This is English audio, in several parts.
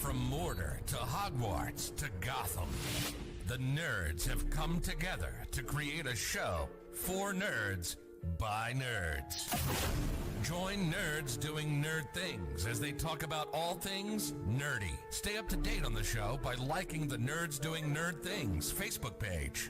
From Mordor to Hogwarts to Gotham, the nerds have come together to create a show for nerds by nerds. Join nerds doing nerd things as they talk about all things nerdy. Stay up to date on the show by liking the Nerds Doing Nerd Things Facebook page.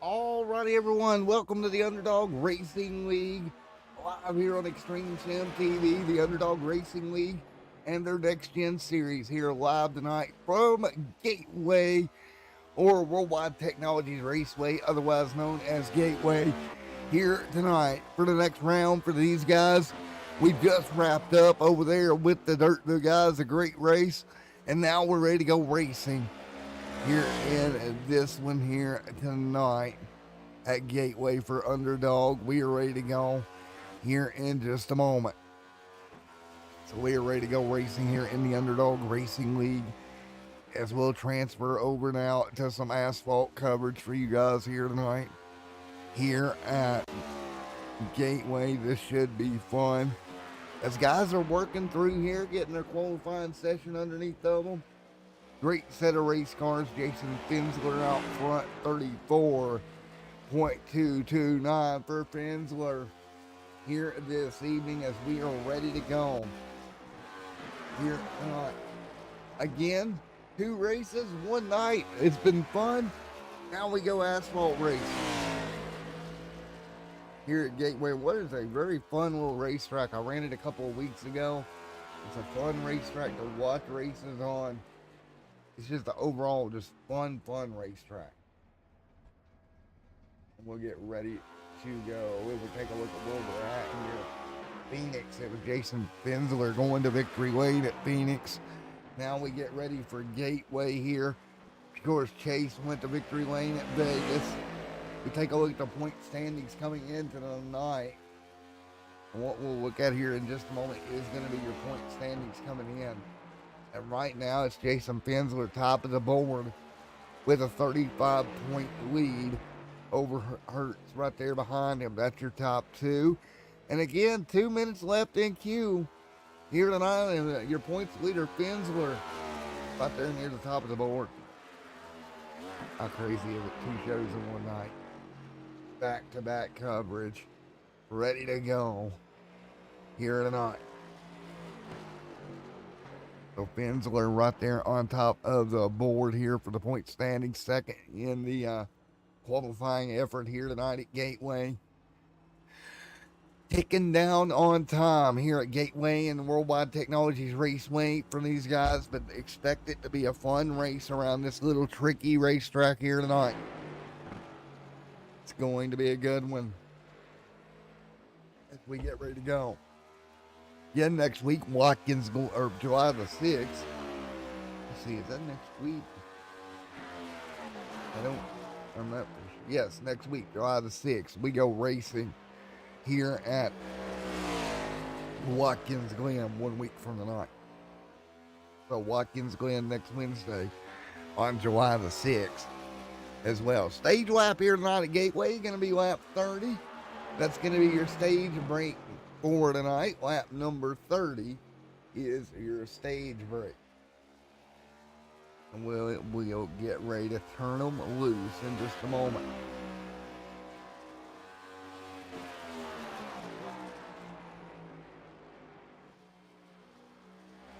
Alrighty, everyone, welcome to the Underdog Racing League, live here on Extreme Sim TV, the Underdog Racing League, and their Nextgen series here live tonight from Gateway, or Worldwide Technologies Raceway, otherwise known as Gateway, here tonight for the next round for these guys. We've just wrapped up over there with the guys, a great race, and now we're ready to go racing here in this one here tonight at Gateway for Underdog. We are ready to go here in just a moment. So we are ready to go racing here in the Underdog Racing League, as we'll transfer over now to some asphalt coverage for you guys here tonight here at Gateway. This should be fun as guys are working through here, getting their qualifying session underneath of them. Great set of race cars. Jason Finsler out front, 34.229 for Finsler here this evening as we are ready to go. Here again, 2 races, 1 night. It's been fun. Now we go asphalt race here at Gateway. What is a very fun little racetrack. I ran it a couple of weeks ago. It's a fun racetrack to watch races on. It's just the overall just fun racetrack. And we'll get ready to go. We'll take a look at where we're at here. Phoenix, it was Jason Finsler going to victory lane at Phoenix. Now we get ready for Gateway here. Of course, Chase went to victory lane at Vegas. We take a look at the point standings coming into the night. And what we'll look at here in just a moment is going to be your point standings coming in. And right now, it's Jason Finsler, top of the board, with a 35-point lead over Hertz right there behind him. That's your top 2. And again, 2 minutes left in queue here tonight. And your points leader, Finsler, right there near the top of the board. How crazy is it? 2 shows in one night. Back-to-back coverage. Ready to go here tonight. So Finsler right there on top of the board here for the point standing, second in the qualifying effort here tonight at Gateway. Ticking down on time here at Gateway and Worldwide Technologies Raceway from these guys, but expect it to be a fun race around this little tricky racetrack here tonight. It's going to be a good one as we get ready to go. Again, next week, Watkins, or July the 6th. Let's see, is that next week? I'm not, yes, next week, July the 6th, we go racing here at Watkins Glen 1 week from tonight. So Watkins Glen next Wednesday on July the 6th as well. Stage lap here tonight at Gateway, going to be lap 30. That's going to be your stage break for tonight. Lap number 30 is your stage break. And we'll get ready to turn them loose in just a moment.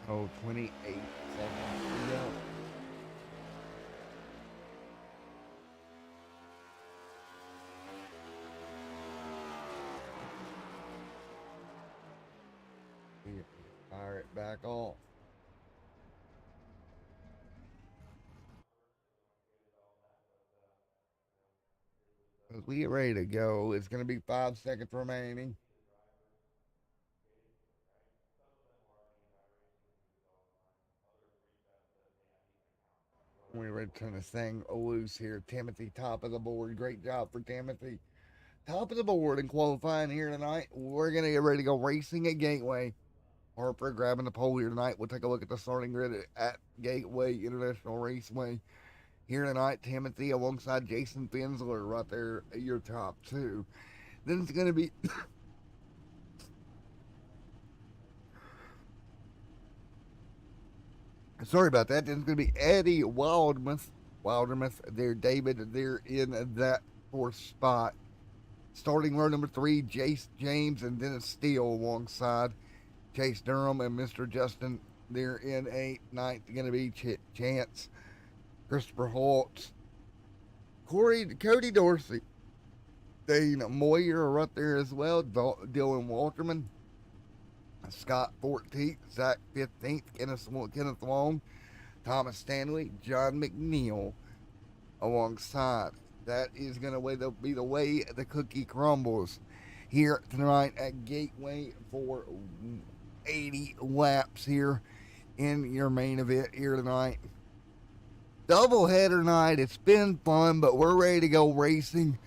Oh, 28 seconds to go. Fire it back on. As we get ready to go, it's going to be 5 seconds remaining. We're ready to turn this thing loose here. Timothy, top of the board. Great job for Timothy. Top of the board in qualifying here tonight. We're going to get ready to go racing at Gateway. Harper grabbing the pole here tonight. We'll take a look at the starting grid at Gateway International Raceway. Here tonight, Timothy alongside Jason Fensler right there at your top two. Then it's going to be... Sorry about that. Then it's going to be Eddie Wildermuth. There, David, they're in that fourth spot. Starting row number 3, Jace James and Dennis Steele alongside Chase Durham and Mr. Justin. They're in 8th. 9th going to be Chance, Christopher Holtz, Cody Dorsey, Dane Moyer right there as well, Dylan Walterman, Scott 14th, Zach 15th, Kenneth Long, Thomas Stanley, John McNeil alongside. That is going to be the way the cookie crumbles here tonight at Gateway for 80 laps here in your main event here tonight. Doubleheader night. It's been fun, but we're ready to go racing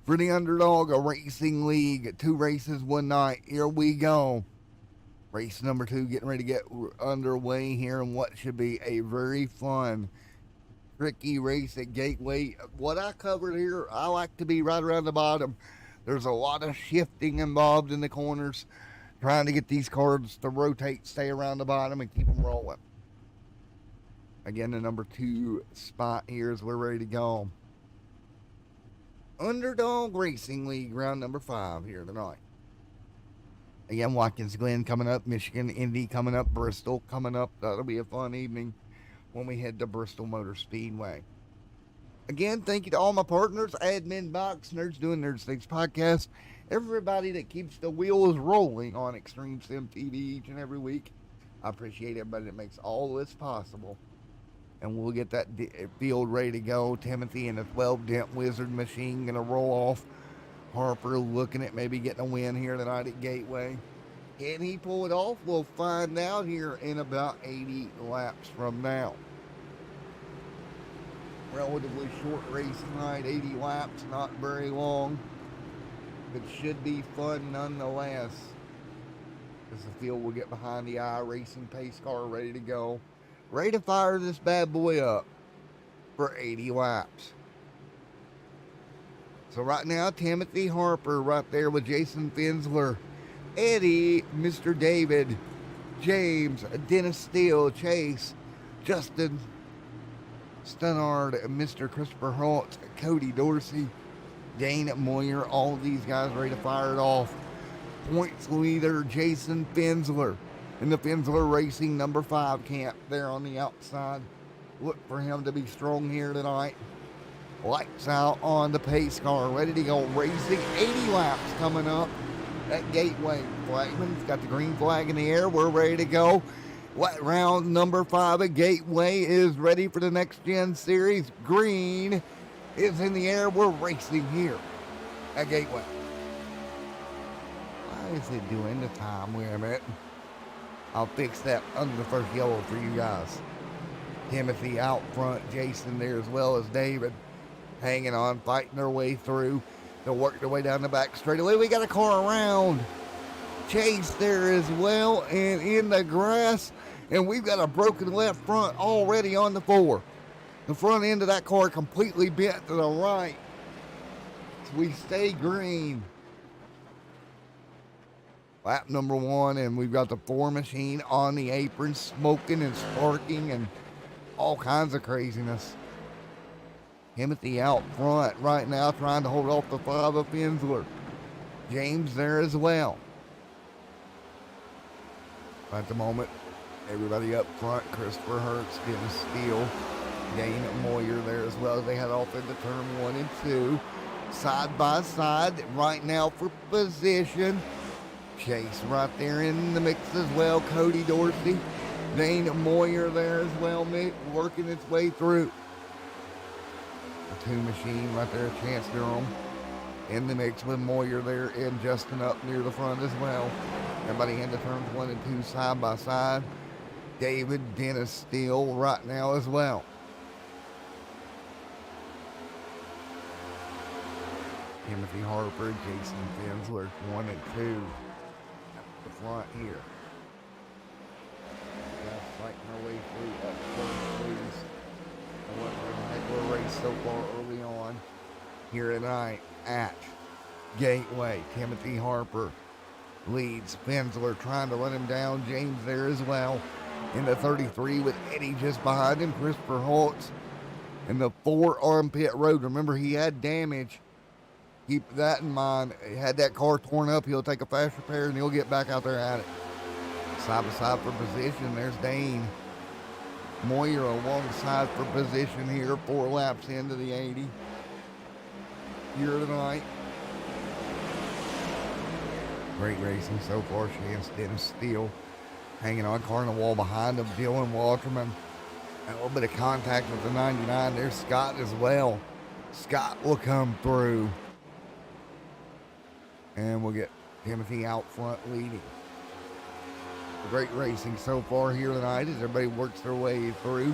for the Underdog Racing League. 2 races, 1 night. Here we go. Race number 2 getting ready to get underway here in what should be a very fun, tricky race at Gateway. What I covered here, I like to be right around the bottom. There's a lot of shifting involved in the corners, trying to get these cars to rotate, stay around the bottom, and keep them rolling. Again, the number 2 spot here is we're ready to go. Underdog Racing League, round number 5 here tonight. Again, Watkins Glen coming up, Michigan, Indy coming up, Bristol coming up. That'll be a fun evening when we head to Bristol Motor Speedway. Again, thank you to all my partners, Admin Box, Nerds Doing Nerds Things Podcast, everybody that keeps the wheels rolling on Extreme Sim TV each and every week. I appreciate everybody that makes all this possible. And we'll get that field ready to go. Timothy and the 12-dent Wizard machine going to roll off. Harper looking at maybe getting a win here tonight at Gateway. Can he pull it off? We'll find out here in about 80 laps from now. Relatively short race tonight, 80 laps, not very long. But should be fun nonetheless. As the field will get behind the iRacing pace car ready to go. Ready to fire this bad boy up for 80 laps. So right now, Timothy Harper right there with Jason Fensler, Eddie, Mr. David, James, Dennis Steele, Chase, Justin Stunnard, Mr. Christopher Holt, Cody Dorsey, Dane Moyer, all of these guys ready to fire it off. Points leader, Jason Fensler in the Fensler Racing number 5 camp there on the outside. Look for him to be strong here tonight. Lights out on the pace car, ready to go racing. 80 laps coming up at Gateway. Flagman's got the green flag in the air. We're ready to go. Round number 5 at Gateway is ready for the Nextgen Series. Green is in the air. We're racing here at Gateway. Why is it doing the time? Wait a minute. I'll fix that under the first yellow for you guys. Timothy out front, Jason there as well as David, hanging on, fighting their way through. They'll work their way down the back straightaway. We got a car around. Chase there as well, and in the grass, and we've got a broken left front already on the 4. The front end of that car completely bent to the right. So we stay green. Lap number 1, and we've got the 4 machine on the apron, smoking and sparking and all kinds of craziness. Timothy out front right now, trying to hold off the 5 of Finsler. James there as well. At the moment, everybody up front. Christopher Hertz getting steal. Dane Moyer there as well as they head off into turn 1 and 2. Side by side right now for position. Chase right there in the mix as well. Cody Dorsey. Dane Moyer there as well, working its way through. The 2 machine right there, Chance Durham in the mix with Moyer there and Justin up near the front as well. Everybody into turns 1 and 2 side by side. David Dennis Steele right now as well. Timothy Harper, Jason Finsler, 1 and 2 at the front here. Fighting our way through up first, please. A heck of a race so far early on here tonight at Gateway. Timothy Harper leads. Finsler trying to run him down. James there as well in the 33 with Eddie just behind him. Christopher Holtz in the 4 on pit road. Remember, he had damage. Keep that in mind. He had that car torn up. He'll take a fast repair and he'll get back out there at it. Side by side for position. There's Dane Moyer alongside for position here. 4 laps into the 80 here tonight. Great racing so far. Chance Dennis Steele hanging on, car on the wall behind him. Dylan Walterman. A little bit of contact with the 99. There's Scott as well. Scott will come through. And we'll get Timothy out front leading. Great racing so far here tonight as everybody works their way through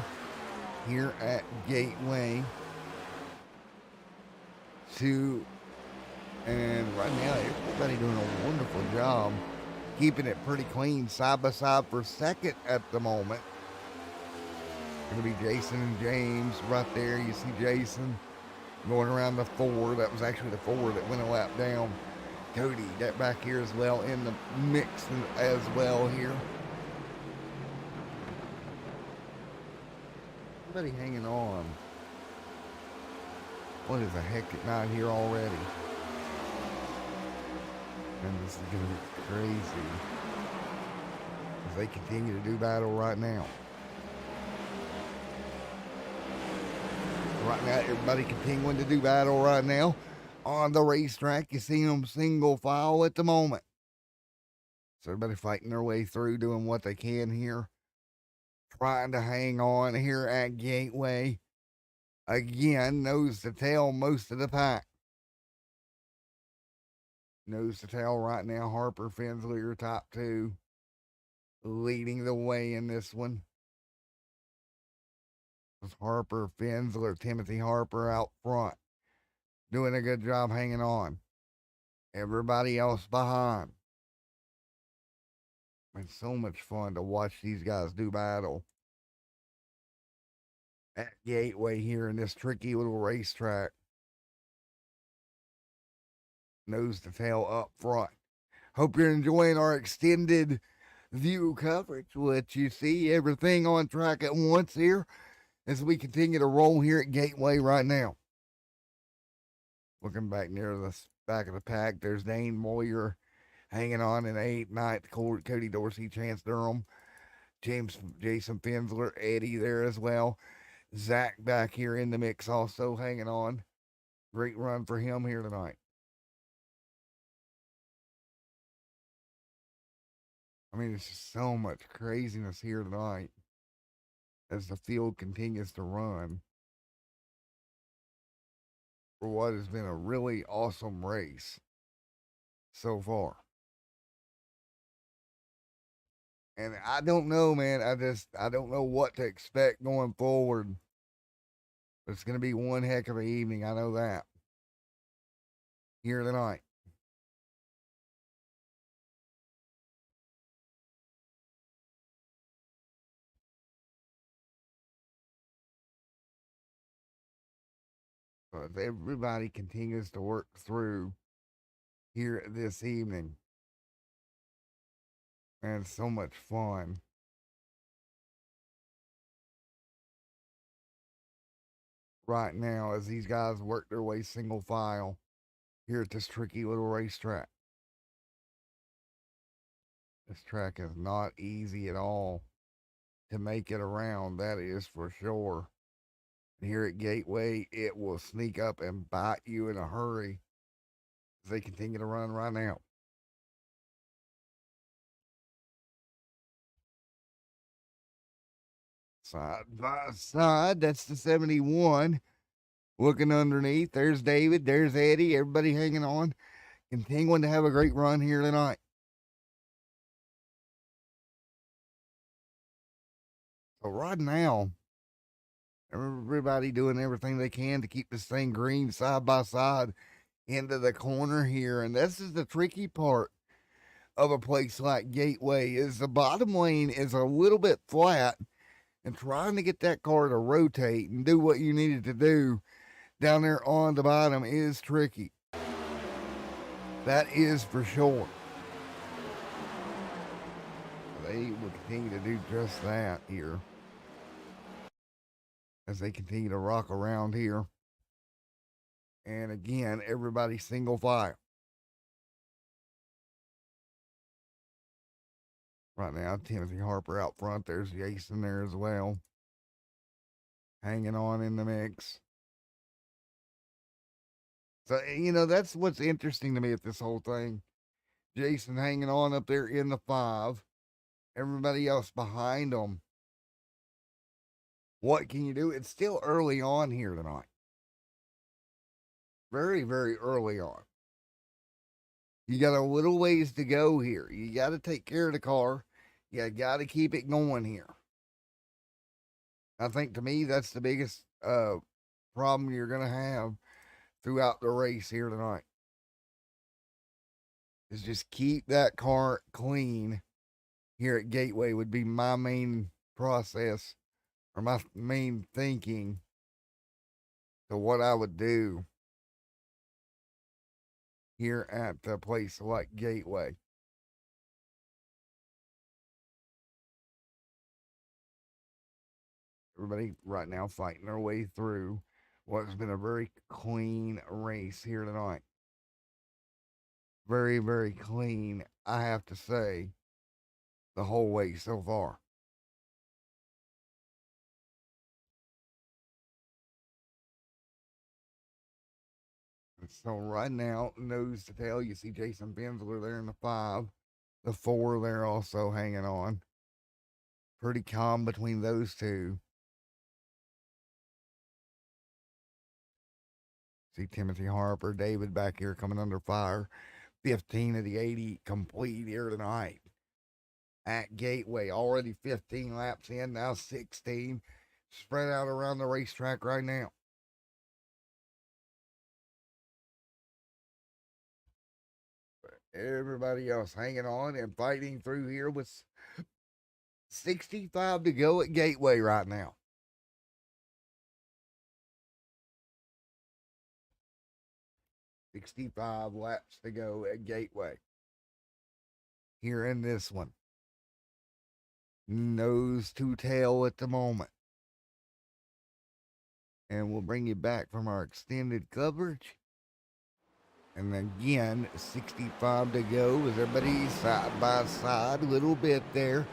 here at Gateway 2. And right now, everybody doing a wonderful job keeping it pretty clean side by side for second at the moment. Going to be Jason and James right there. You see Jason going around the 4. That was actually the 4 that went a lap down. Cody, that back here as well in the mix as well here. Everybody hanging on. What is a hectic night here already? And this is going to be crazy as they continue to do battle right now. Right now, everybody continuing to do battle right now. On the racetrack, you see them single file at the moment. So everybody fighting their way through, doing what they can here. Trying to hang on here at Gateway. Again, nose to tail most of the pack. Nose to tail right now, Harper, Finsler, top 2. Leading the way in this one. Harper, Finsler, Timothy Harper out front. Doing a good job hanging on. Everybody else behind. It's so much fun to watch these guys do battle at Gateway here in this tricky little racetrack. Nose to tail up front. Hope you're enjoying our extended view coverage, which you see everything on track at once here as we continue to roll here at Gateway right now. Looking back near the back of the pack, there's Dane Moyer hanging on in 8th, 9th, Cody Dorsey, Chance Durham, Jason Finsler, Eddie there as well. Zach back here in the mix, also hanging on. Great run for him here tonight. I mean, it's just so much craziness here tonight as the field continues to run for what has been a really awesome race so far. And I don't know, man. I don't know what to expect going forward. It's going to be one heck of an evening. I know that. Here tonight. But everybody continues to work through here this evening. And it's so much fun. Right now, as these guys work their way single file here at this tricky little racetrack. This track is not easy at all to make it around, that is for sure. Here at Gateway, it will sneak up and bite you in a hurry as they continue to run right now. Side by side, that's the 71. Looking underneath, there's David, there's Eddie, everybody hanging on, continuing to have a great run here tonight. So right now, everybody doing everything they can to keep this thing green side by side into the corner here. And this is the tricky part of a place like Gateway, is the bottom lane is a little bit flat, and trying to get that car to rotate and do what you needed to do down there on the bottom is tricky. That is for sure. They will continue to do just that here as they continue to rock around here. And again, everybody single file. Right now, Timothy Harper out front. There's Jason there as well, hanging on in the mix. So, that's what's interesting to me at this whole thing. Jason hanging on up there in the 5. Everybody else behind them. What can you do? It's still early on here tonight. Very, very early on. You got a little ways to go here. You got to take care of the car. You got to keep it going here. I think to me, that's the biggest problem you're going to have throughout the race here tonight. Is just keep that car clean here at Gateway would be my main process or my main thinking to what I would do here at a place like Gateway. Everybody right now fighting their way through what's been a very clean race here tonight. Very, very clean, I have to say, the whole way so far. And so right now, nose to tail, you see Jason Bensler there in the 5. The 4 there also hanging on. Pretty calm between those two. See Timothy Harper, David back here coming under fire. 15 of the 80 complete here tonight at Gateway. Already 15 laps in, now 16. Spread out around the racetrack right now. Everybody else hanging on and fighting through here with 65 to go at Gateway right now. $65 laps to go at Gateway. Here in this one. Nose to tail at the moment. And we'll bring you back from our extended coverage. And again, 65 to go as everybody side by side, a little bit there.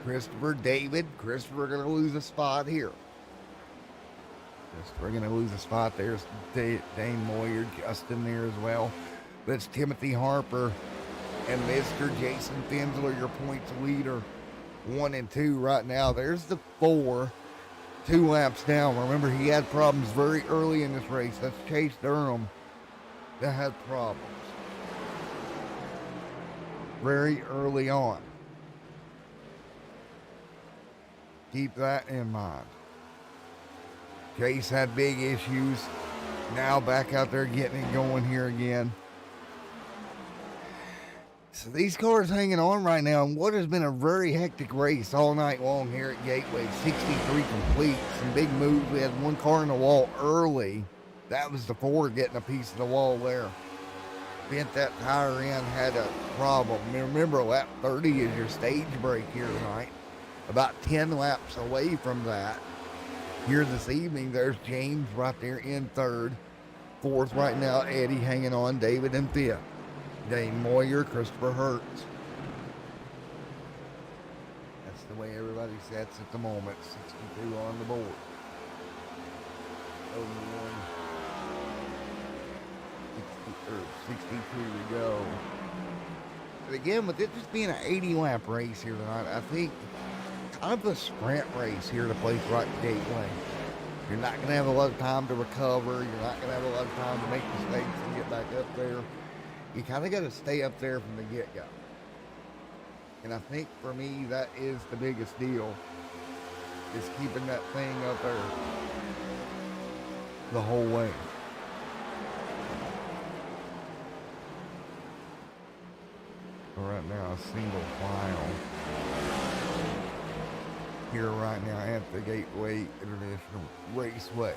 Christopher, David. Christopher going to lose a spot here. We're going to lose a spot. There's Dane Moyer, Justin there as well. That's Timothy Harper and Mr. Jason Fensler, your points leader. 1 and 2 right now. There's the 4. 2 laps down. Remember, he had problems very early in this race. That's Chase Durham that had problems very early on. Keep that in mind. Chase had big issues. Now back out there getting it going here again. So these cars hanging on right now in what has been a very hectic race all night long here at Gateway. 63 complete. Some big moves. We had one car in the wall early. That was the Ford getting a piece of the wall there. Bent that tire in, had a problem. Remember, lap 30 is your stage break here tonight. About 10 laps away from that. Here this evening, there's James right there in 3rd. 4th right now, Eddie hanging on, David in 5th. Dane Moyer, Christopher Hertz. That's the way everybody sets at the moment. 62 on the board. 62 to go. But again, with it just being an 80-lap race here tonight, I think kind of a sprint race here to place right at Gateway. You're not going to have a lot of time to recover. You're not going to have a lot of time to make mistakes and get back up there. You kind of got to stay up there from the get-go. And I think for me, that is the biggest deal, is keeping that thing up there the whole way. Right now, a single file here right now at the Gateway International Raceway.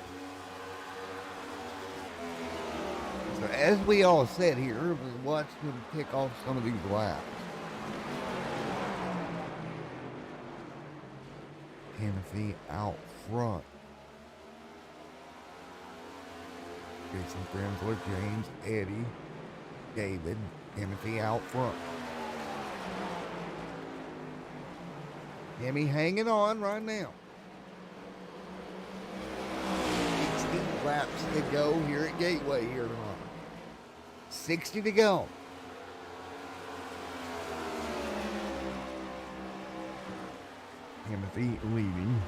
So as we all said here, we'll watch them kick off some of these laps. Timothy out front. Jason Fensler, James, Eddie, David, Timothy out front. Timmy hanging on right now. 60 laps to go here at Gateway here tonight. 60 to go. Timothy leading.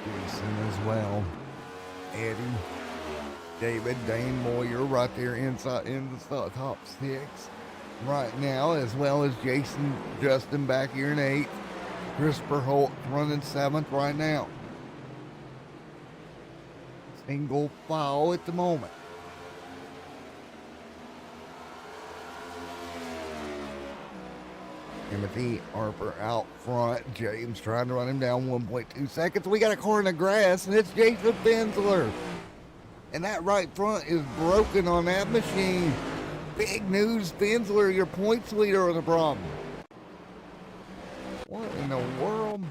Jason as well. Eddie, David, Dane Moyer right there inside in the top 6 right now, as well as Jason Justin back here in 8th. Christopher Holt running 7th right now. Single file at the moment. Timothy Harper out front. James trying to run him down 1.2 seconds. We got a car in the grass, and it's Jason Fensler. And that right front is broken on that machine. Big news, Fensler, your points leader, was a problem. What in the world?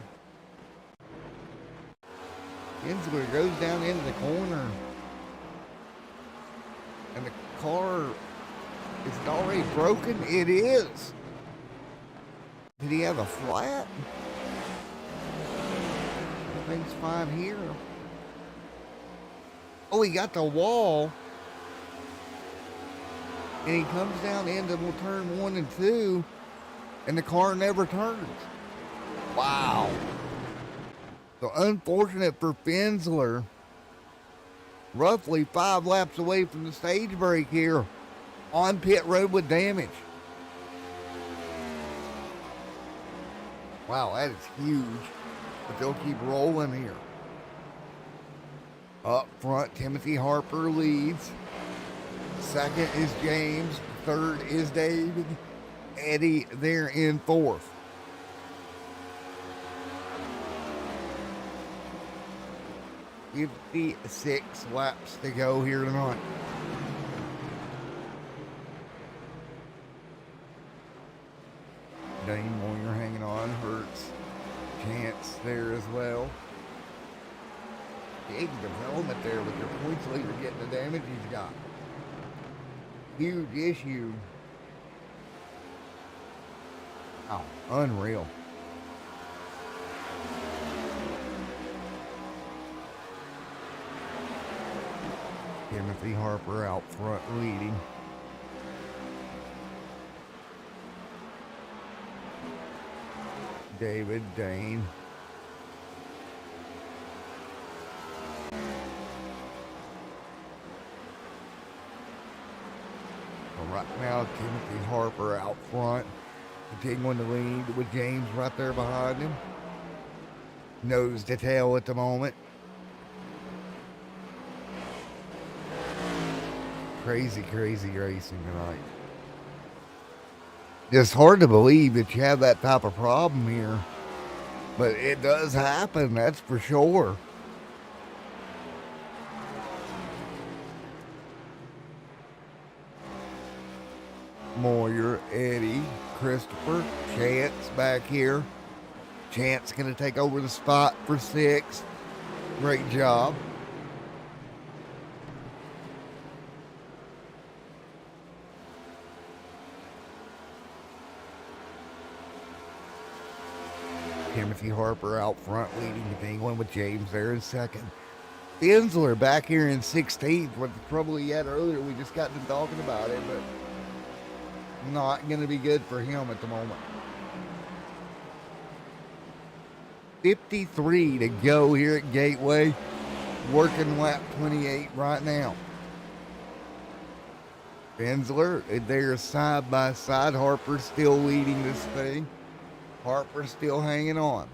Fensler goes down into the corner. And the car, is it already broken? It is. Did he have a flat? Everything's fine here. Oh, he got the wall. And he comes down into turn 1 and 2. And the car never turns. Wow. So unfortunate for Fensler. Roughly 5 laps away from the stage break here. On pit road with damage. Wow, that is huge. But they'll keep rolling here. Up front, Timothy Harper leads. 2nd is James. 3rd is David. Eddie there in 4th. $56 laps to go here tonight. Dane Moyer hanging on. Hertz. Chance there as well. Big development there with your points leader getting the damage he's got. Huge issue. Oh, unreal. Timothy Harper out front leading. David Dane. Right now, Timothy Harper out front, continuing to lead with James right there behind him. Nose to tail at the moment. Crazy racing tonight. It's hard to believe that you have that type of problem here, but it does happen, that's for sure. Moyer, Eddie, Christopher, Chance back here. Chance going to take over the spot for 6th. Great job. Timothy Harper out front leading the England with James there in 2nd. Bensler back here in 16th with the trouble he had earlier. We just got to talking about it, but not going to be good for him at the moment. 53 to go here at Gateway. Working lap 28 right now. Bensler, they're side by side. Harper still leading this thing. Harper still hanging on.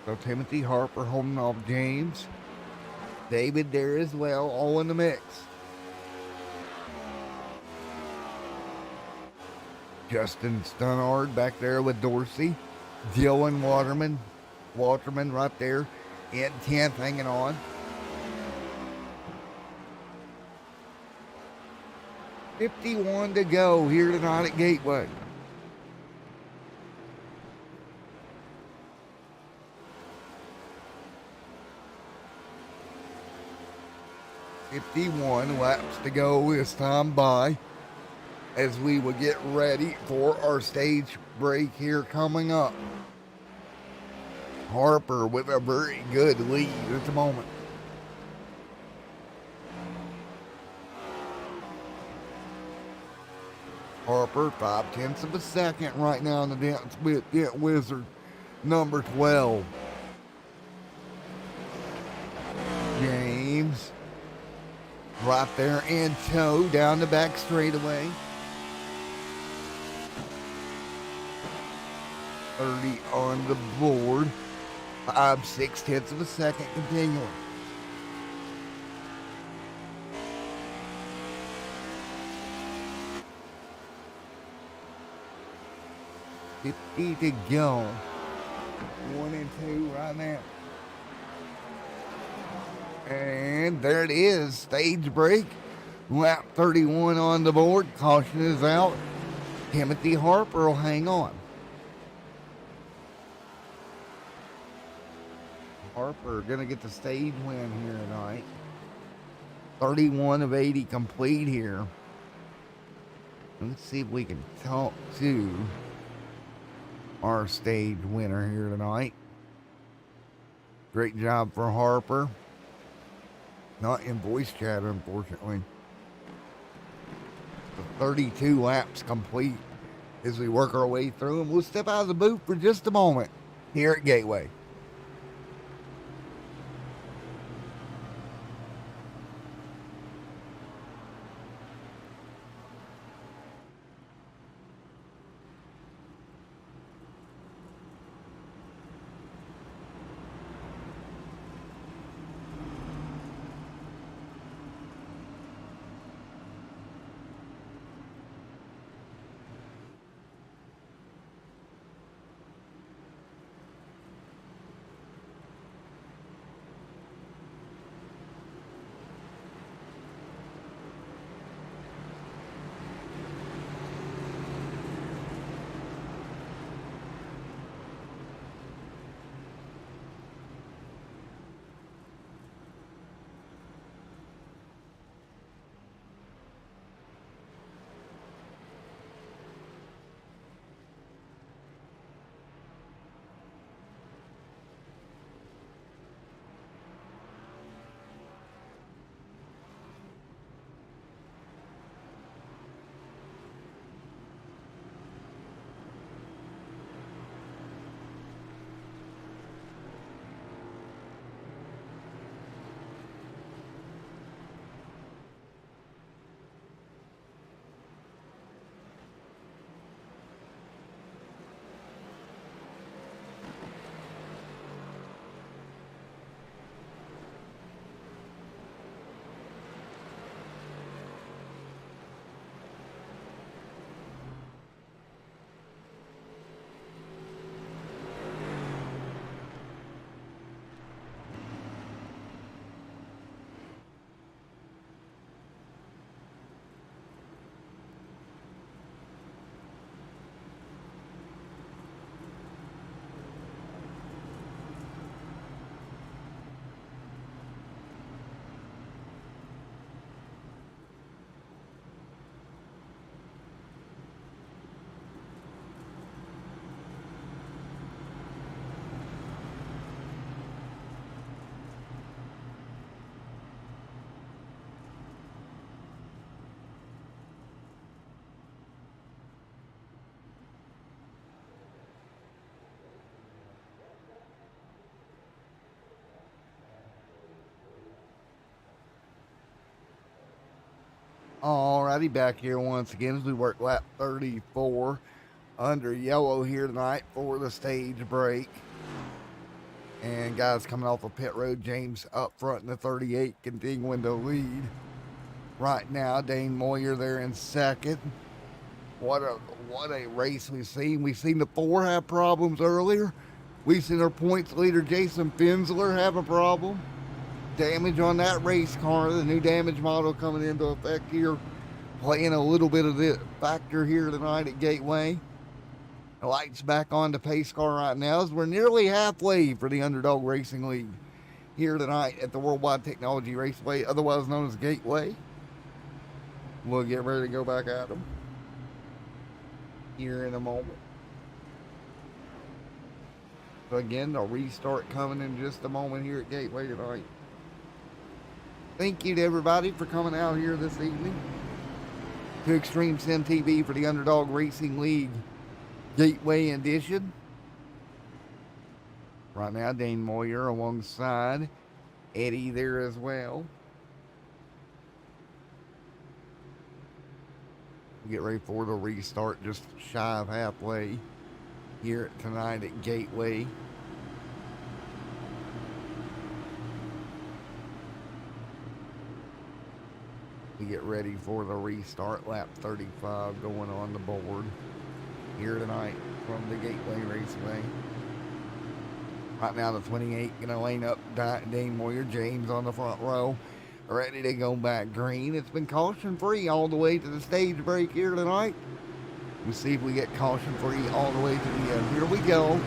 So Timothy Harper holding off James. David there as well, all in the mix. Justin Stunnard back there with Dorsey. Dylan Waterman right there in 10th hanging on. $51 to go here tonight at Gateway. $51 laps to go this time by, as we will get ready for our stage break here coming up. Harper with a very good lead at the moment. Harper 5/10 of a second right now in the Dent Wizard number 12. James right there in tow down the back straightaway. 30 on the board. 5/6 of a second continuing. $50 to go. 1 and 2 right now. And there it is. Stage break. Lap 31 on the board. Caution is out. Timothy Harper will hang on. Harper going to get the stage win here tonight. 31 of 80 complete here. Let's see if we can talk to our stage winner here tonight. Great job for Harper. Not in voice chat, unfortunately. The 32 laps complete as we work our way through, and we'll step out of the booth for just a moment here at Gateway. Alrighty, back here once again as we work lap 34 under yellow here tonight for the stage break. And guys coming off of pit road, James up front in the 38, continuing to lead. Right now, Dane Moyer there in second. What a race we've seen. We've seen the 4 have problems earlier. We've seen our points leader, Jason Finsler, have a problem. Damage on that race car, the new damage model coming into effect here, playing a little bit of the factor here tonight at Gateway. The lights back on the pace car right now as we're nearly halfway for the Underdog Racing League here tonight at the Worldwide Technology Raceway, otherwise known as Gateway. We'll get ready to go back at them here in a moment. So again, the restart coming in just a moment here at Gateway tonight. Thank you to everybody for coming out here this evening to Extreme Sim TV for the Underdog Racing League Gateway edition. Right now, Dane Moyer alongside Eddie there as well. Get ready for the restart, just shy of halfway here tonight at Gateway. We get ready for the restart, lap 35 going on the board here tonight from the Gateway Raceway. Right now the 28 gonna lane up Dane Moyer, James on the front row, ready to go back green. It's been caution free all the way to the stage break here tonight. We'll see if we get caution free all the way to the end. Here we go.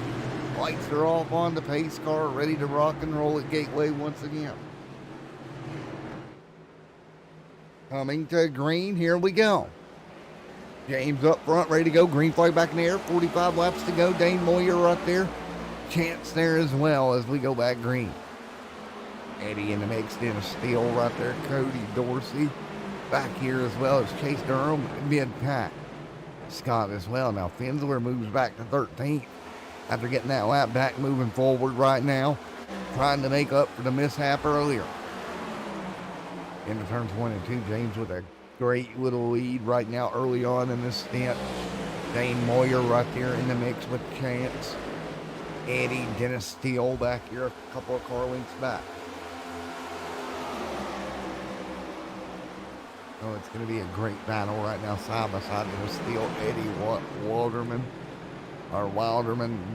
Lights are off on the pace car, ready to rock and roll at Gateway once again. Coming to green, here we go. James up front, ready to go. Green flag back in the air, 45 laps to go. Dane Moyer right there. Chance there as well as we go back green. Eddie in the mix, Dennis Steele right there. Cody Dorsey back here as well as Chase Durham mid-pack. Scott as well. Now Finsler moves back to 13th after getting that lap back, moving forward right now, trying to make up for the mishap earlier. Into turn 22, James with a great little lead right now early on in this stint. Dane Moyer right there in the mix with Chance. Eddie, Dennis Steele back here a couple of car lengths back. Oh, it's going to be a great battle right now, side by side. Dennis Steele, Eddie Wilderman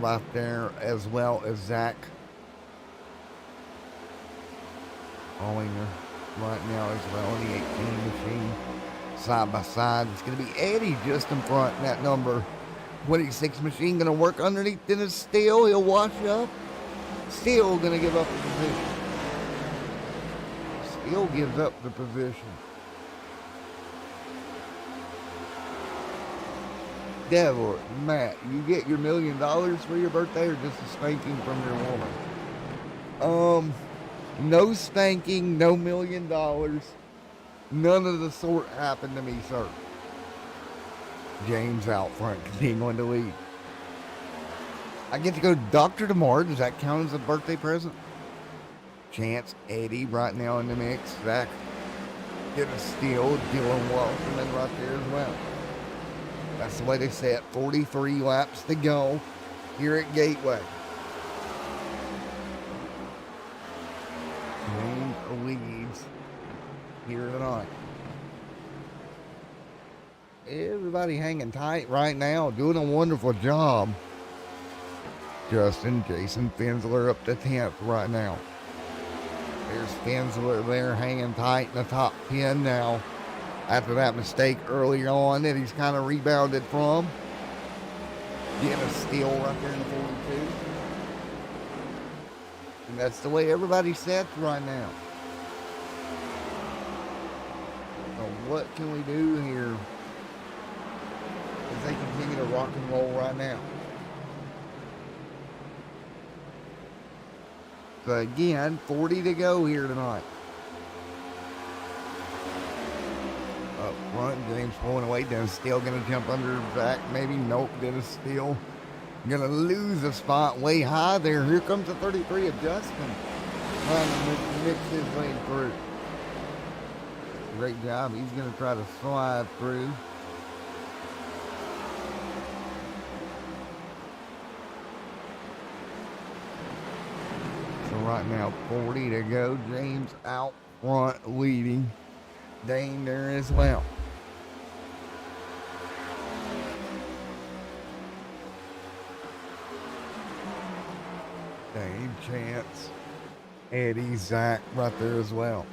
right there, as well as Zach Hollinger right now as well in the 18 machine. Side by side, it's going to be Eddie just in front in that number 26 machine. Going to work underneath Dennis Steele. He'll wash up. Steele going to give up the position. Steele gives up the position. Devil, Matt, you get your $1 million for your birthday or just a spanking from your woman? No spanking, no $1 million. None of the sort happened to me, sir. James out front, continuing to lead. I get to go to Dr. tomorrow. Does that count as a birthday present? Chance, Eddie right now in the mix. Zach, Dennis Steele, Dylan Walterman right there as well. That's the way they set. 43 laps to go here at Gateway. James leads here tonight. Everybody hanging tight right now, doing a wonderful job. Jason Finsler up to 10th right now. There's Finsler there hanging tight in the top 10 now. After that mistake earlier on that he's kind of rebounded from. Dennis Steele right there in the 42. And that's the way everybody sets right now. So what can we do here as they continue to rock and roll right now? So again, 40 to go here tonight. Up front, James pulling away. Dennis Steele going to jump under Zach. Maybe nope. Dennis Steele going to lose a spot way high there. Here comes the 33 of Justin trying to mix his way through. Great job. He's going to try to slide through. So right now, 40 to go. James out front leading. Dane there as well. Dane, Chance, Eddie, Zach right there as well.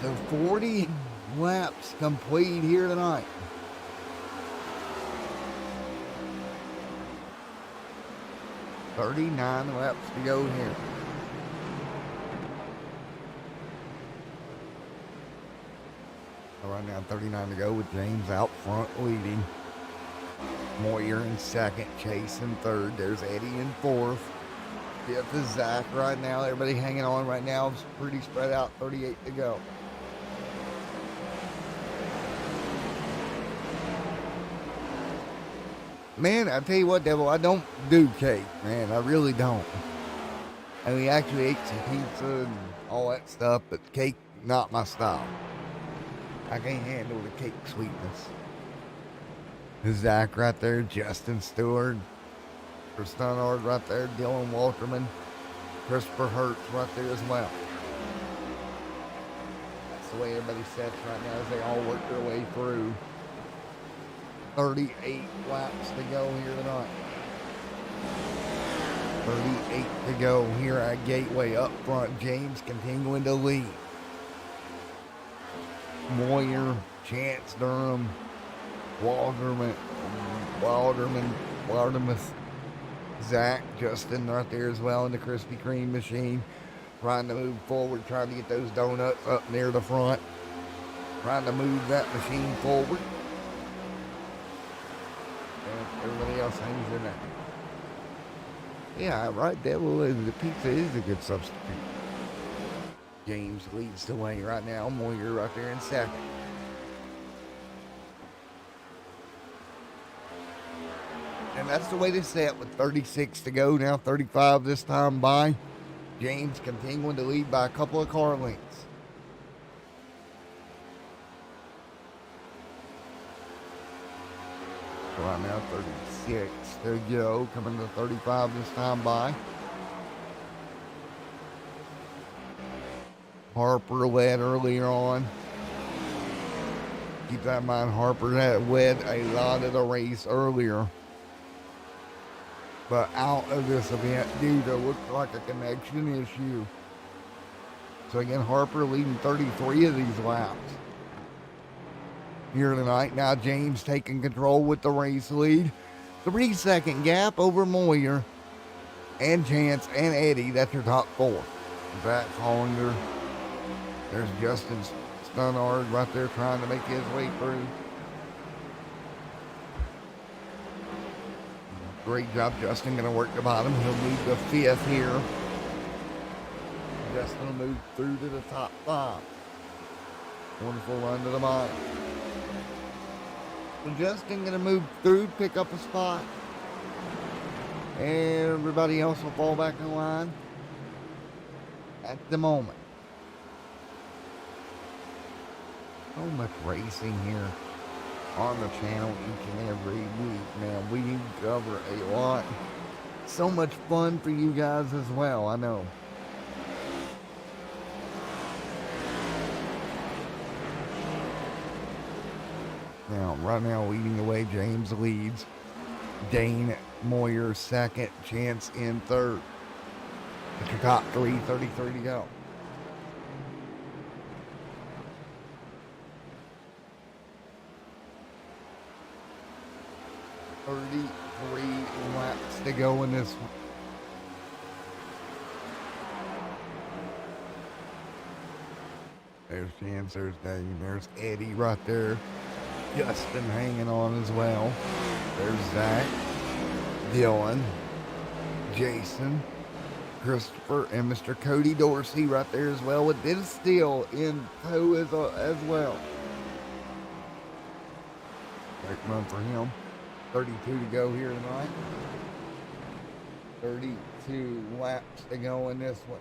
So 40 laps complete here tonight. $39 laps to go here. So right now, 39 to go with James out front leading. Moyer in second, Chase in third. There's Eddie in fourth. Fifth is Zach right now. Everybody hanging on right now. It's pretty spread out. 38 to go. Man, I tell you what, Devil, I don't do cake, man. I really don't. I mean, actually ate some pizza and all that stuff, but cake, not my style. I can't handle the cake sweetness. Zach right there, Justin Stewart, Chris Dunard right there, Dylan Walterman, Christopher Hertz right there as well. That's the way everybody sets right now as they all work their way through. 38 laps to go here tonight. 38 to go here at Gateway. Up front, James continuing to lead. Moyer, Chance Durham, Walderman, Zach, Justin right there as well in the Krispy Kreme machine. Trying to move forward, trying to get those donuts up near the front. Trying to move that machine forward. And everybody else hangs in there. Yeah, right, Devil. The pizza is a good substitute. James leads the way right now. Moyer right there in second. And that's the way they set with 36 to go now, 35 this time by. James continuing to lead by a couple of car lengths. So right now, 36 to go, coming to 35 this time by. Harper led earlier on. Keep that in mind, Harper had led a lot of the race earlier. But out of this event due to look like a connection issue. So again, Harper leading 33 of these laps here tonight. Now James taking control with the race lead. 3-second gap over Moyer and Chance and Eddie. That's your top four. Zach Hollander. There's Justin Stannard right there trying to make his way through. Great job, Justin. Going to work the bottom. He'll move to fifth here. Justin will move through to the top five. Wonderful run to the bottom. So Justin going to move through, pick up a spot. Everybody else will fall back in line at the moment. So much racing here on the channel each and every week, man. We cover a lot. So much fun for you guys as well, I know. Now, right now, leading the way, James leads. Dane Moyer second, Chance in third. It's your top three, 33 to go. Laps to go in this one. There's Chance, there's Dane, there's Eddie right there. Justin hanging on as well. There's Zach, Dylan, Jason, Christopher, and Mr. Cody Dorsey right there as well with this steal in tow as well. Great run for him. 32 to go here tonight. 33 2 laps to go in this one.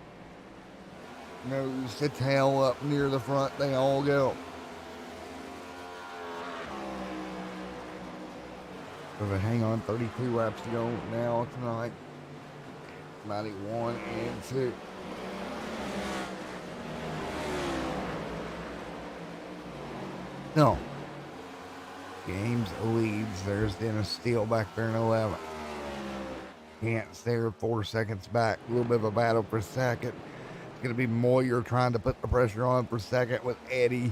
Nose to tail up near the front, they all go. So hang on, 32 laps to go now tonight. 91 and 2. No. Games leads. There's Dennis Steele back there in 11. Gantz there 4 seconds back. A little bit of a battle for second. It's going to be Moyer trying to put the pressure on for second with Eddie,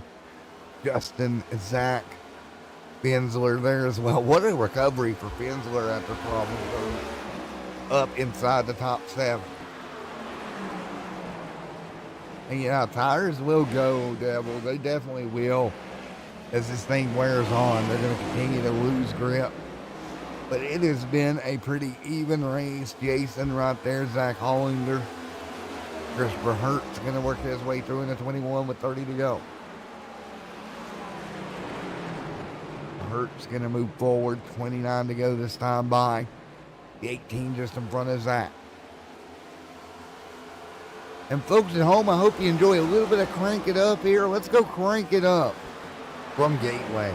Justin, Zach, Fensler there as well. What a recovery for Fensler after problems up inside the top 7. And yeah, tires will go, Devil. They definitely will. As this thing wears on, they're going to continue to lose grip. But it has been a pretty even race. Jason right there, Zach Hollinger. Christopher Hurt's going to work his way through in the 21 with 30 to go. Hurt's going to move forward, 29 to go this time by. The 18 just in front of Zach. And folks at home, I hope you enjoy a little bit of Crank It Up here. Let's go Crank It Up from Gateway.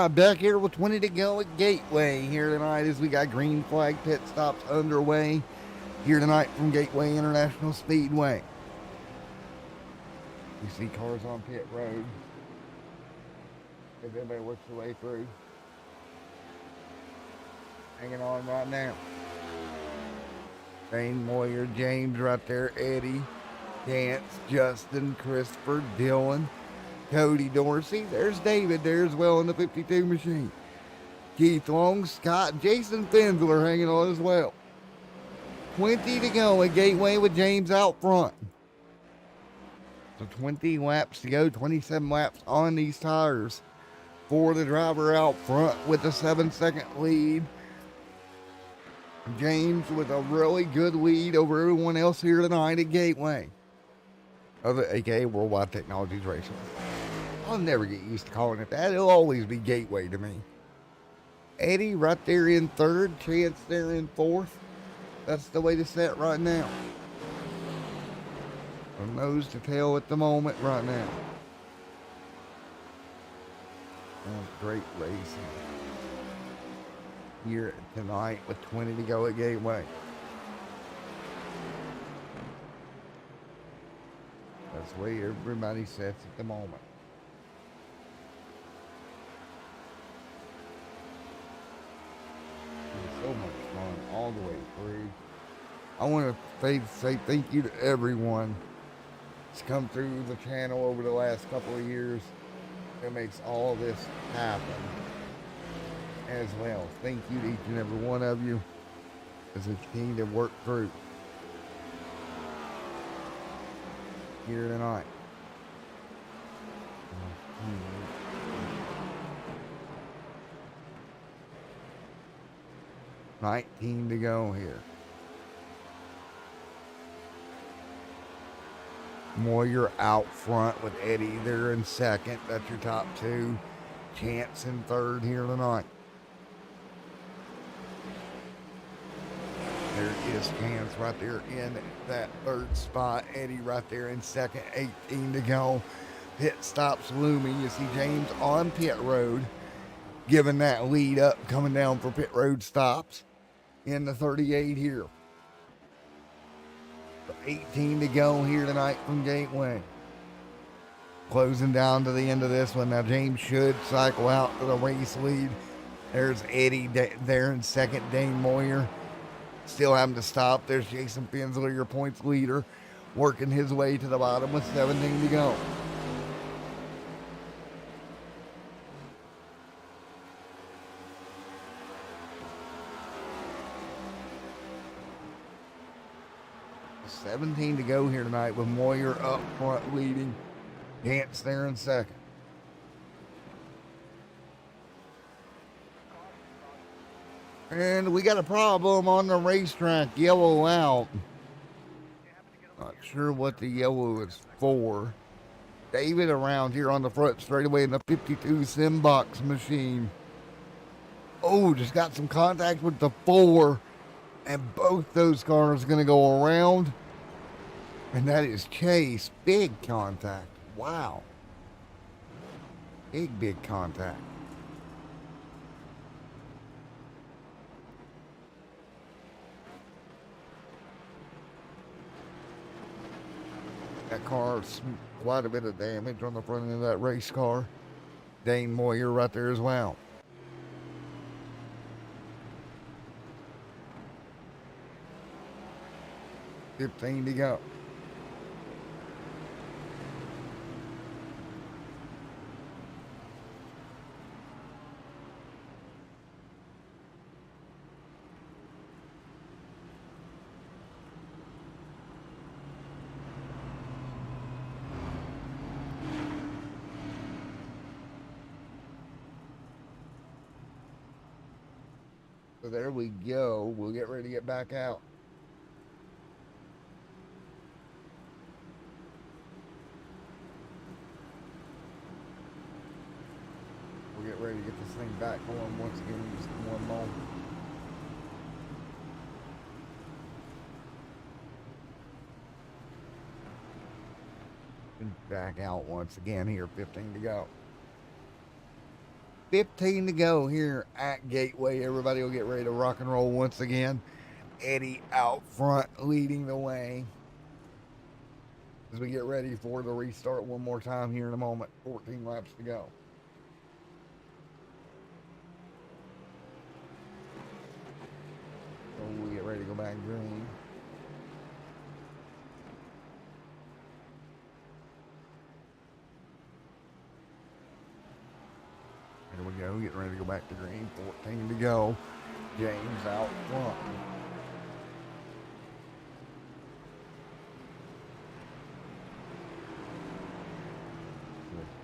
right, back here with 20 to go at Gateway here tonight as we got green flag pit stops underway here tonight from Gateway International Speedway. You see cars on pit road as everybody works their way through. Hanging on right now. Dane Moyer, James right there, Eddie, Dance, Justin, Christopher, Dylan, Cody Dorsey. There's David there as well in the 52 machine. Keith Long, Scott, Jason Fensler hanging on as well. 20 to go at Gateway with James out front. So 20 laps to go, 27 laps on these tires for the driver out front with a 7-second lead. James with a really good lead over everyone else here tonight at Gateway. AKA Worldwide Technologies Racing. I'll never get used to calling it that. It'll always be Gateway to me. Eddie right there in third, Chance there in fourth. That's the way to set right now. From nose to tail at the moment right now. Great racing here tonight with 20 to go at Gateway. That's the way everybody sets at the moment. So much fun all the way through. I want to say thank you to everyone that's come through the channel over the last couple of years that makes all this happen as well. Thank you to each and every one of you as we continue to work through here tonight. 19 to go here. Moyer out front with Eddie there in second. That's your top two. Chance in third here tonight. There is Chance right there in that third spot. Eddie right there in second. 18 to go. Pit stops looming. You see James on pit road, giving that lead up, coming down for pit road stops in the 38 here. 18 to go here tonight from Gateway. Closing down to the end of this one. Now James should cycle out to the race lead. There's Eddie there in second. Dane Moyer still having to stop. There's Jason Fensler, your points leader, working his way to the bottom with 17 to go. $17 to go here tonight with Moyer up front leading. Dance there in second. And we got a problem on the racetrack. Yellow out. Not sure what the yellow is for. David around here on the front straightaway in the 52 Simbox machine. Oh, just got some contact with the 4. And both those cars are going to go around. And that is Chase. Big contact. Wow. Big contact. That car's quite a bit of damage on the front end of that race car. Dane Moyer right there as well. $15 to go. So there we go. We'll get ready to get back out. We'll get ready to get this thing back going once again in just one moment. And back out once again here, 15 to go. 15 to go here at Gateway. Everybody will get ready to rock and roll once again. Eddie out front leading the way as we get ready for the restart one more time here in a moment. 14 laps to go. So we get ready to go back green. Here we go, getting ready to go back to green. 14 to go. James out front.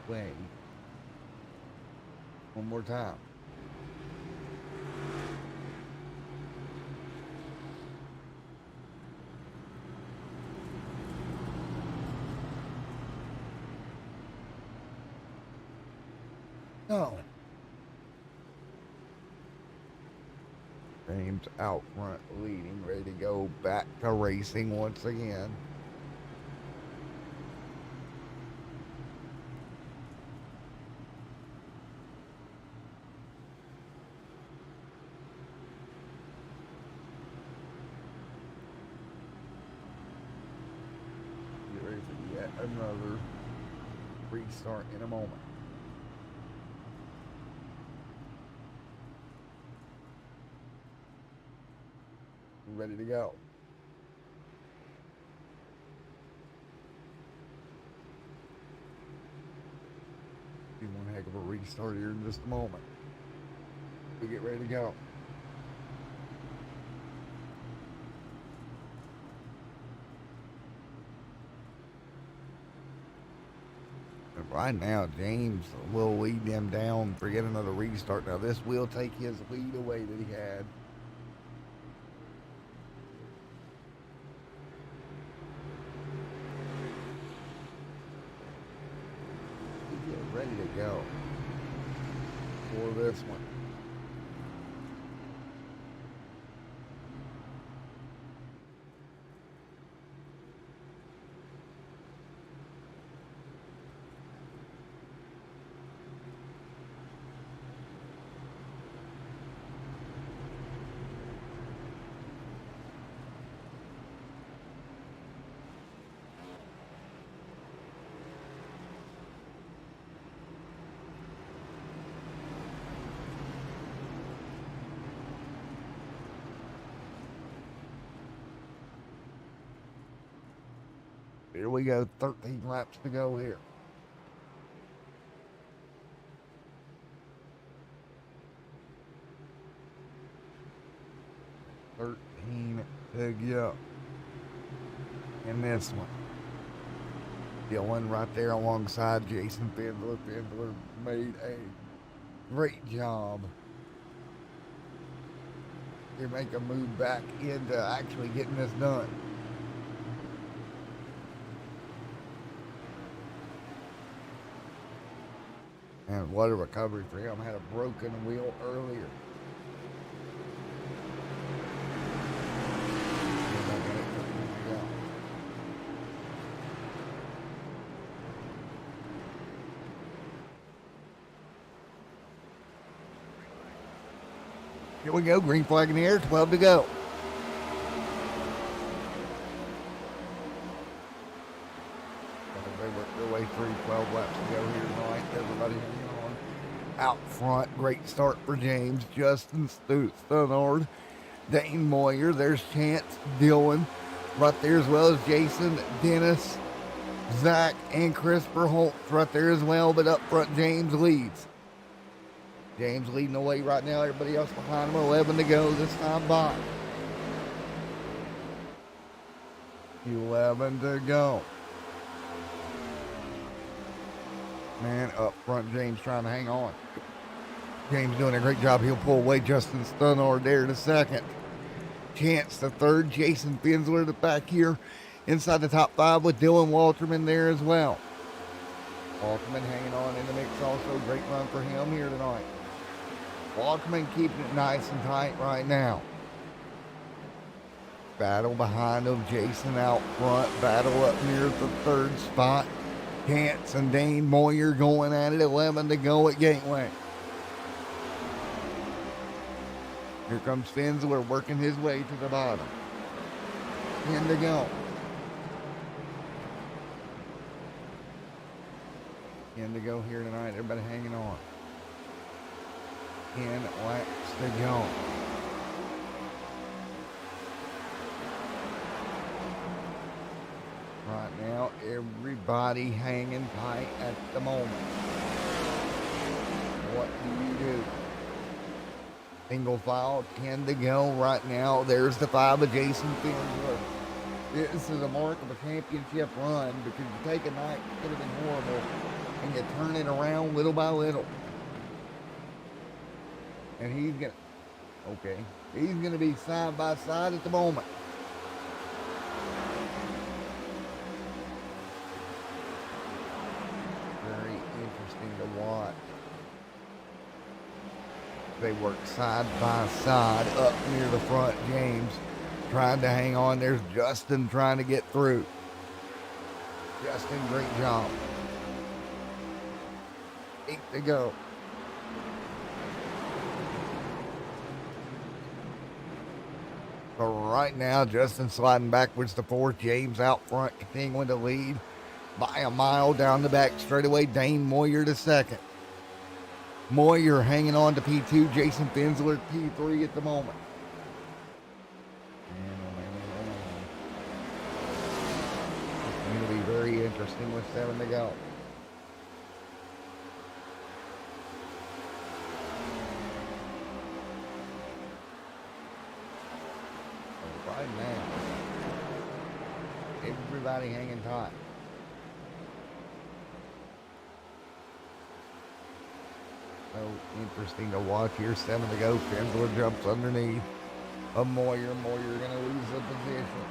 Way. One more time. No. James out front leading, ready to go back to racing once again. Get ready for yet another restart in a moment. Ready to go. Be one heck of a restart here in just a moment. We get ready to go. And right now, James will lead them down for yet another restart. Now, this will take his lead away that he had. Ready to go for this one. Here we go, 13 laps to go here. To go in this one. Dylan right there alongside Jason Findler. Findler made a great job to make a move back into actually getting this done. And what a recovery for him. Had a broken wheel earlier. Here we go, green flag in the air, 12 to go. They worked their way through, 12 laps to go here tonight. Everybody hanging on. Out front, great start for James. Justin Stunard, Dane Moyer. There's Chance Dillon right there, as well as Jason, Dennis, Zach, and Christopher Holtz right there as well. But up front, James leads. James leading the way right now. Everybody else behind him. 11 to go this time by. 11 to go. Man, up front, James trying to hang on. James doing a great job. He'll pull away Justin Stunard there in a second. Chance the third. Jason Finsler the back here inside the top 5 with Dylan Walterman there as well. Walterman hanging on in the mix also. Great run for him here tonight. Walterman keeping it nice and tight right now. Battle behind him. Jason out front. Battle up near the third spot. Chance and Dane Moyer going at it. 11 to go at Gateway. Here comes Fenzler working his way to the bottom. 10 to go. 10 to go here tonight. Everybody hanging on. 10 laps to go. Right now, everybody hanging tight at the moment. What do you do? Single file, 10 to go right now. There's the 5 of Jason Fenzler. This is a mark of a championship run because you take a night that could have been horrible and you turn it around little by little. And he's gonna be side by side at the moment. Very interesting to watch. They work side by side up near the front. James trying to hang on. There's Justin trying to get through. Justin, great job. 8 to go. So right now, Justin sliding backwards to 4th. James out front, continuing to lead by a mile down the back straightaway. Dane Moyer to 2nd. Moyer hanging on to P2. Jason Fenzler P3 at the moment. It's going to be very interesting with 7 to go. Right now, everybody hanging tight. So interesting to watch here. 7 to go. Fenzler jumps underneath a Moyer. Moyer going to lose the position.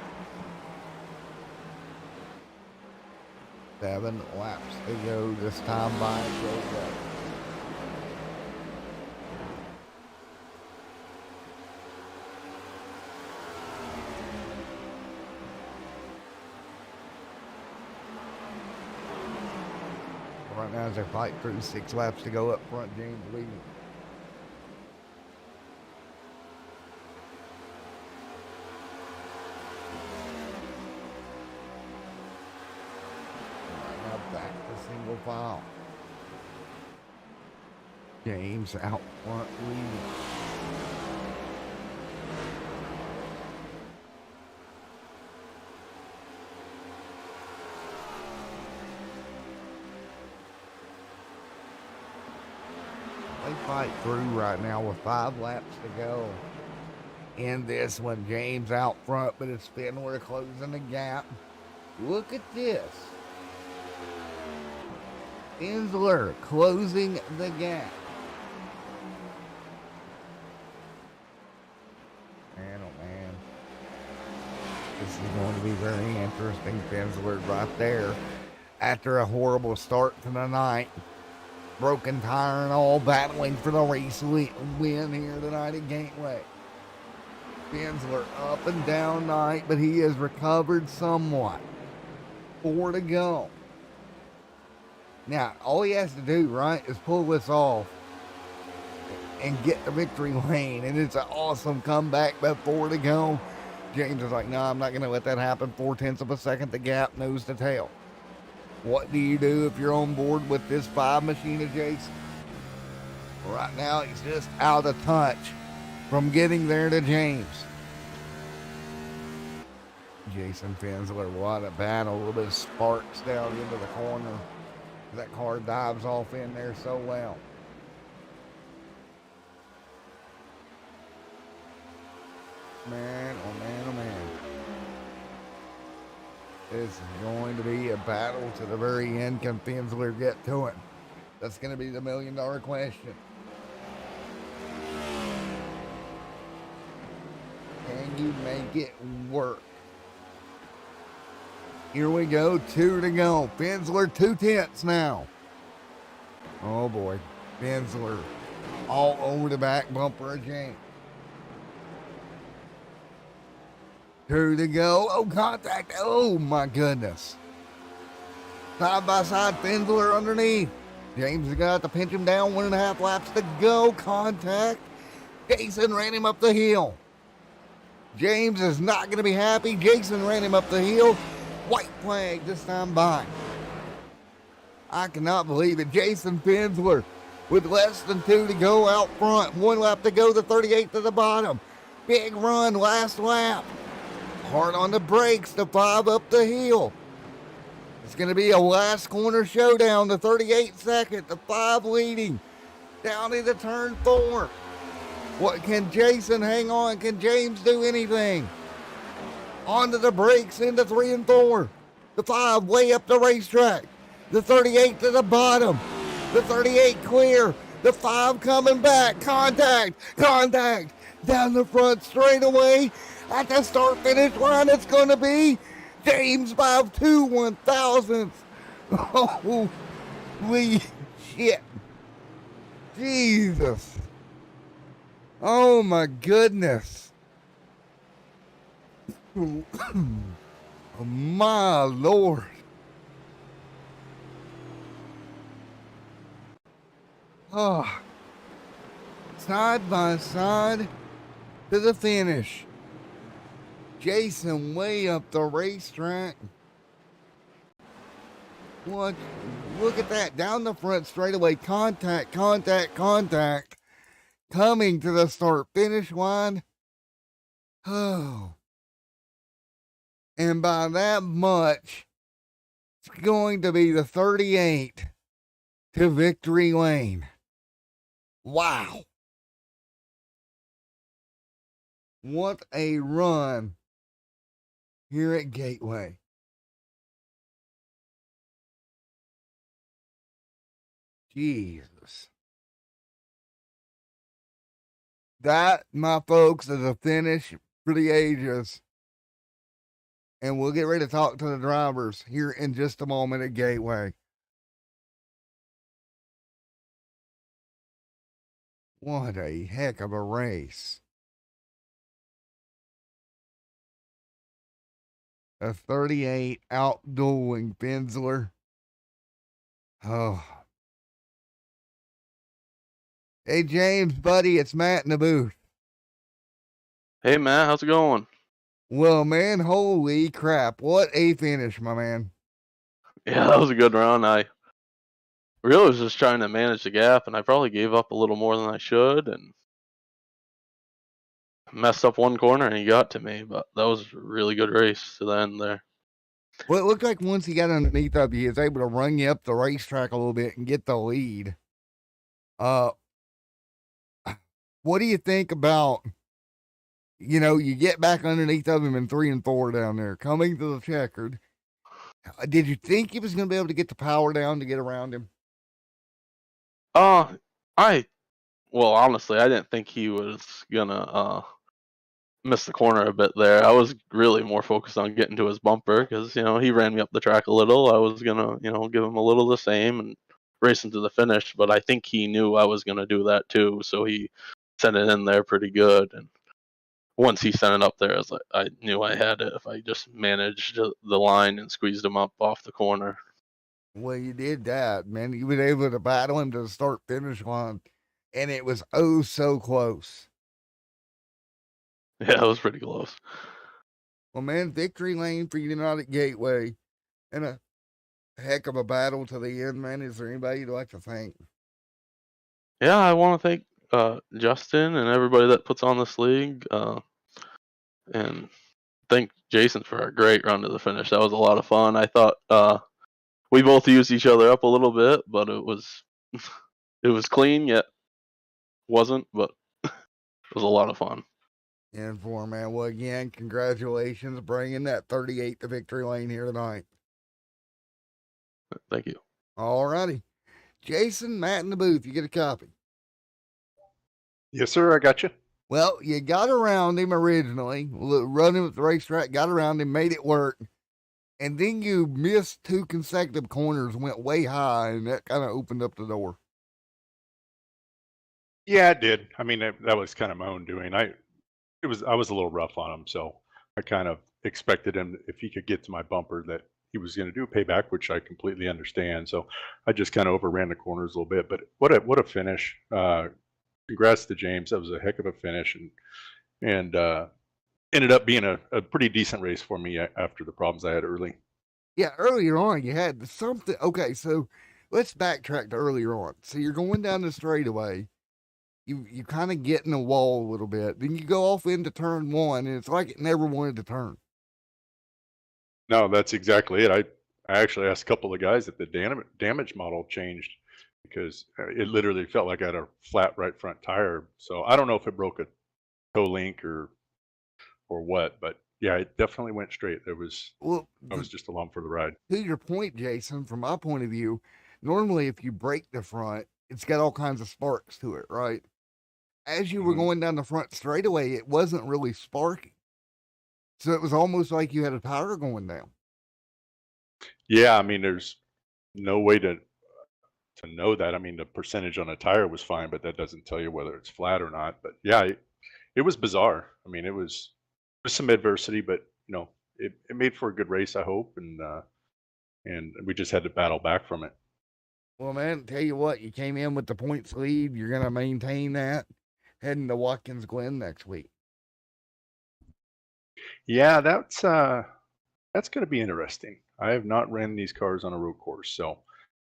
7 laps to go. This time by Joe. Right now as they fight through 6 laps to go up front, James leading. Right now back to single file. James out front leading. They fight through right now with 5 laps to go. In this one, James out front, but it's Fenzler closing the gap. Look at this. Fenzler closing the gap. Man, oh man. This is going to be very interesting. Fenzler right there after a horrible start to the night. Broken tire and all, battling for the race win here tonight at Gateway. Fenzler up and down night, but he has recovered somewhat. 4 to go. Now, all he has to do, right, is pull this off and get the victory lane, and it's an awesome comeback, but 4 to go. James is like, no, I'm not going to let that happen. 0.4 of a second, the gap, nose to tail. What do you do if you're on board with this 5 machine of Jason? Right now, he's just out of touch from getting there to James. Jason Fenzler, what a battle. A little bit of sparks down into the corner. That car dives off in there so well. Man, oh man, oh man. This is going to be a battle to the very end. Can Fenzler get to it? That's going to be the $1 million question. Can you make it work? Here we go, 2 to go. Fenzler 2/10 now. Oh boy, Fenzler all over the back bumper of James. 2 to go. Oh, contact. Oh my goodness. Side by side, Fenzler underneath. James has got to pinch him down. 1.5 laps to go. Contact. Jason ran him up the hill. James is not going to be happy. Jason ran him up the hill. White flag this time by. I cannot believe it. Jason Penzler with less than 2 to go out front. 1 lap to go, the 38 to the bottom. Big run, last lap. Hard on the brakes, the 5 up the hill. It's going to be a last corner showdown. The 38 second, the 5 leading. Down into turn 4. What can Jason hang on? Can James do anything? Onto the brakes into 3 and 4. The 5 way up the racetrack. The 38 to the bottom. The 38 clear. The 5 coming back. Contact. Down the front straightaway. At the start finish line, it's going to be James by 2 1,000ths. Holy shit. Jesus. Oh my goodness. My Lord. Oh. Side by side to the finish. Jason way up the racetrack. What? Look at that. Down the front straightaway. Contact. Coming to the start finish line. Oh. And by that much, it's going to be the 38 to victory lane. Wow. What a run here at Gateway. Jesus. That, my folks, is a finish for the ages. And we'll get ready to talk to the drivers here in just a moment at Gateway. What a heck of a race. A 38 outdueling Penzler. Oh. Hey, James, buddy, it's Matt in the booth. Hey, Matt, how's it going? Well, man, holy crap. What a finish, my man. Yeah, that was a good run. I really was just trying to manage the gap, and I probably gave up a little more than I should, and messed up one corner, and he got to me, but that was a really good race to the end there. Well, it looked like once he got underneath of you, he was able to run you up the racetrack a little bit and get the lead. What do you think about, you get back underneath of him in 3 and 4 down there, coming to the checkered. Did you think he was going to be able to get the power down to get around him? Well, honestly, I didn't think he was gonna miss the corner a bit there. I was really more focused on getting to his bumper because, he ran me up the track a little. I was gonna, give him a little the same and race him to the finish, but I think he knew I was gonna do that too, so he sent it in there pretty good. And once he sent it up there, I knew I had it if I just managed the line and squeezed him up off the corner. Well, you did that, man. You were able to battle him to the start finish line, and it was oh so close. Yeah, it was pretty close. Well, man, victory lane for United Gateway, and a heck of a battle to the end, man. Is there anybody you'd like to thank? Yeah, I want to thank Justin and everybody that puts on this league, and thank Jason for a great run to the finish. That was a lot of fun. I thought we both used each other up a little bit, but it was clean yet wasn't, but it was a lot of fun. And for man, well, again, congratulations bringing that 38 to victory lane here tonight. Thank you. All righty. Jason, Matt in the booth, you get a copy. Yes, sir, I got you. Well, you got around him originally, running with the racetrack, got around him, made it work. And then you missed 2 consecutive corners, went way high, and that kind of opened up the door. Yeah, it did. I mean, that was kind of my own doing. I was a little rough on him, so I kind of expected him, if he could get to my bumper, that he was going to do payback, which I completely understand. So I just kind of overran the corners a little bit. But what a finish! congrats to James. That was a heck of a finish, and ended up being a pretty decent race for me after the problems I had early. Yeah, earlier on you had something. Okay, so let's backtrack to earlier on. So you're going down the straightaway. You kind of get in the wall a little bit. Then you go off into turn one, and it's like it never wanted to turn. No, that's exactly it. I actually asked a couple of guys if the damage model changed because it literally felt like I had a flat right front tire. So I don't know if it broke a toe link or what, but yeah, it definitely went straight. Well, I was just along for the ride. to your point, Jason, from my point of view, normally if you break the front, it's got all kinds of sparks to it, right? As you were Mhm. going down the front straightaway, it wasn't really sparking. So it was almost like you had a tire going down. Yeah, I mean, there's no way to know that. I mean, the percentage on a tire was fine, but that doesn't tell you whether it's flat or not. But yeah, it was bizarre. I mean, it was some adversity, but it made for a good race, I hope, and we just had to battle back from it. Well, man, tell you what, you came in with the points lead. You're going to maintain that heading to Watkins Glen next week. Yeah, that's going to be interesting. I have not ran these cars on a road course, so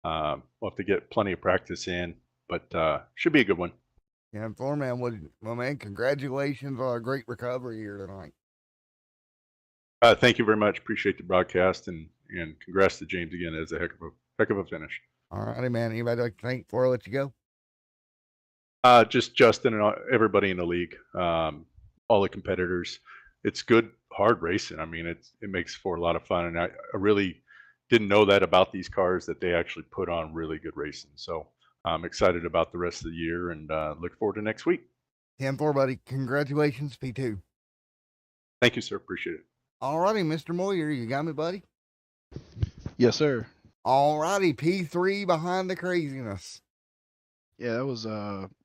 we'll have to get plenty of practice in, but should be a good one. Yeah, and Floorman, well, man, congratulations on a great recovery here tonight. Thank you very much. Appreciate the broadcast, and congrats to James again. As a heck of a finish. All righty, man. Anybody like to thank before I let you go? Just Justin and everybody in the league, all the competitors. It's good, hard racing. I mean, it makes for a lot of fun, and I really didn't know that about these cars, that they actually put on really good racing. So I'm excited about the rest of the year, and look forward to next week. 10-4, buddy. Congratulations, P2. Thank you, sir. Appreciate it. All righty, Mr. Moyer, you got me, buddy? Yes, sir. All righty, P3 behind the craziness. Yeah, that was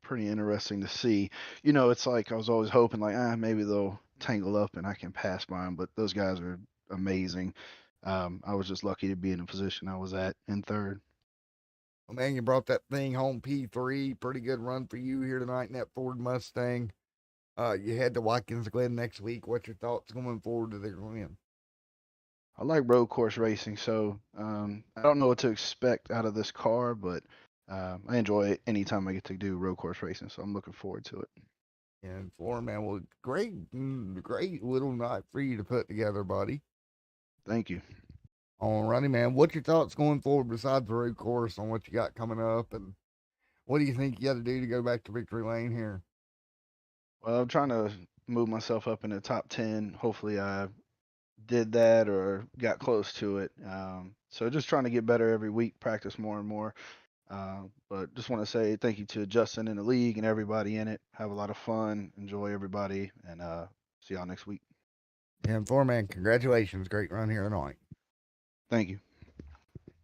pretty interesting to see. You know, it's like I was always hoping like, maybe they'll tangle up and I can pass by them, but those guys are amazing. I was just lucky to be in the position I was at in third. Well, man, you brought that thing home, P3. Pretty good run for you here tonight in that Ford Mustang. You head to Watkins Glen next week. What's your thoughts going forward to the Glen? I like road course racing, so I don't know what to expect out of this car, but I enjoy it anytime I get to do road course racing, so I'm looking forward to it. And Floorman, well, great little night for you to put together, buddy. Thank you. All righty, man. What's your thoughts going forward besides the road course on what you got coming up, and what do you think you got to do to go back to victory lane here? Well, I'm trying to move myself up in the top 10. Hopefully, I did that or got close to it. So just trying to get better every week, practice more and more. But just want to say thank you to Justin in the league and everybody in it. Have a lot of fun. Enjoy everybody, and see y'all next week. And Floorman, congratulations. Great run here tonight. Thank you.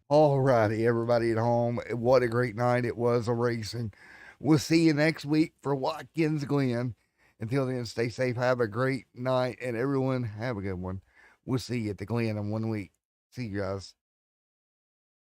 All righty, everybody at home. What a great night it was of racing. We'll see you next week for Watkins Glen. Until then, stay safe. Have a great night, and everyone have a good one. We'll see you at the Glen in 1 week. See you guys.